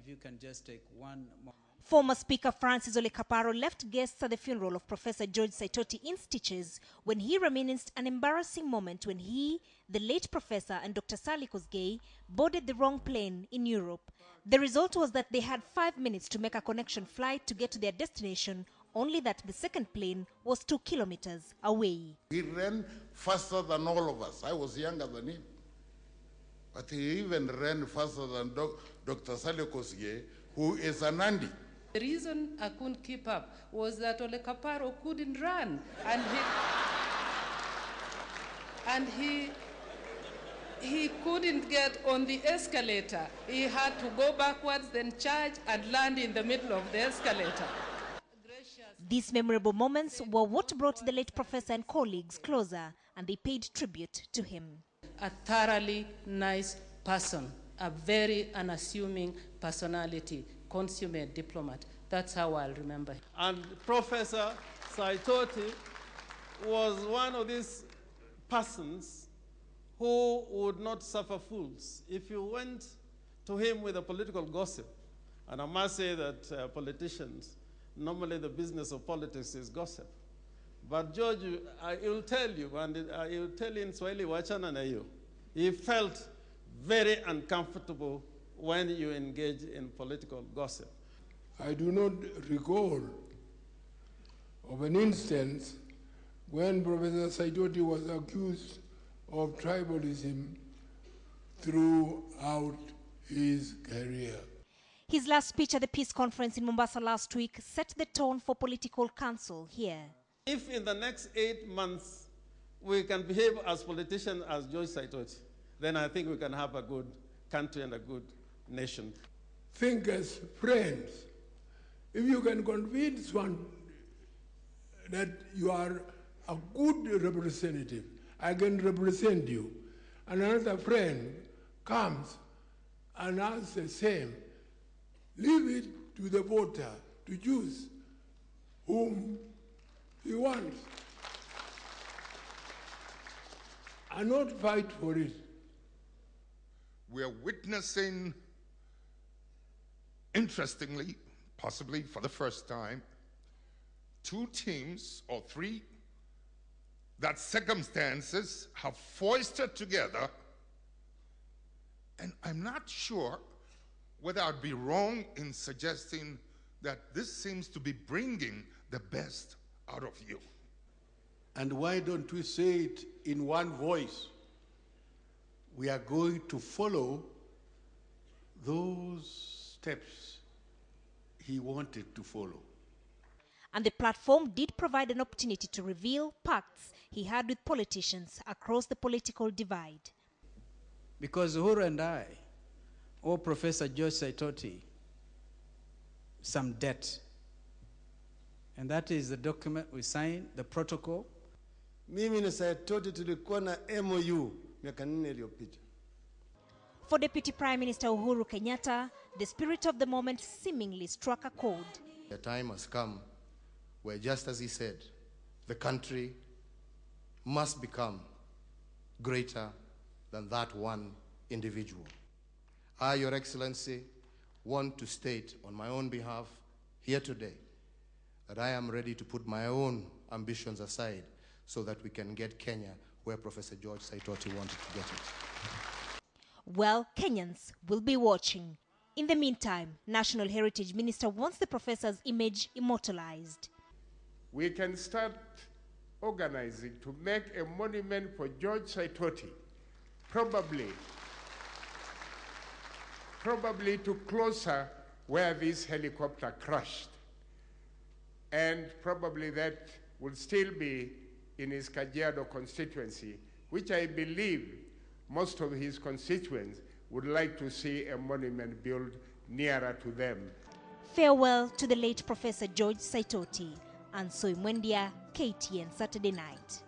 if you can just take one moment. Former Speaker Francis Ole Kaparo left guests at the funeral of Professor George Saitoti in stitches when he reminisced an embarrassing moment when he, the late professor, and Dr. Sally Kosgei boarded the wrong plane in Europe. The result was that they had 5 minutes to make a connection flight to get to their destination, only that the second plane was 2 kilometers away. He ran faster than all of us. I was younger than him. But he even ran faster than Dr. Sally Kosgei, who is a Nandi. The reason I couldn't keep up was that Ole Kaparo couldn't run, and he couldn't get on the escalator. He had to go backwards, then charge and land in the middle of the escalator. These memorable moments were what brought the late professor and colleagues closer, and they paid tribute to him. A thoroughly nice person, a very unassuming personality, consummate diplomat. That's how I'll remember him. And Professor Saitoti was one of these persons who would not suffer fools. If you went to him with a political gossip, and I must say that politicians, normally the business of politics is gossip. But George, he will tell you, and he will tell you in Swahili, wachana na hiyo. He felt very uncomfortable when you engage in political gossip. I do not recall of an instance when Professor Saitoti was accused of tribalism throughout his career. His last speech at the Peace Conference in Mombasa last week set the tone for political counsel here. If in the next 8 months we can behave as politicians as George Saitoti, then I think we can have a good country and a good nation. Think as friends. If you can convince one that you are a good representative, I can represent you, and another friend comes and asks the same, leave it to the voter to choose whom he wants, and not fight for it. We are witnessing, interestingly, possibly for the first time, 2 teams or 3 that circumstances have foisted together, and I'm not sure whether I'd be wrong in suggesting that this seems to be bringing the best out of you. And why don't we say it in one voice? We are going to follow those steps he wanted to follow. And the platform did provide an opportunity to reveal pacts he had with politicians across the political divide. Because Uhuru and I owe Professor George Saitoti some debt. And that is the document we signed, the protocol. Mimi na Saitoti tulikuwa na MOU miaka 4 iliyopita. For Deputy Prime Minister Uhuru Kenyatta, the spirit of the moment seemingly struck a chord. The time has come where, just as he said, the country must become greater than that one individual. I, Your Excellency, want to state on my own behalf here today that I am ready to put my own ambitions aside so that we can get Kenya where Professor George Saitoti wanted to get it. Well, Kenyans will be watching. In the meantime, National Heritage Minister wants the professor's image immortalized. We can start organizing to make a monument for George Saitoti, probably to closer where this helicopter crashed. And probably that will still be in his Kajiado constituency, which I believe most of his constituents would like to see a monument built nearer to them. Farewell to the late Professor George Saitoti. And so Mwendia, KTN Saturday Night.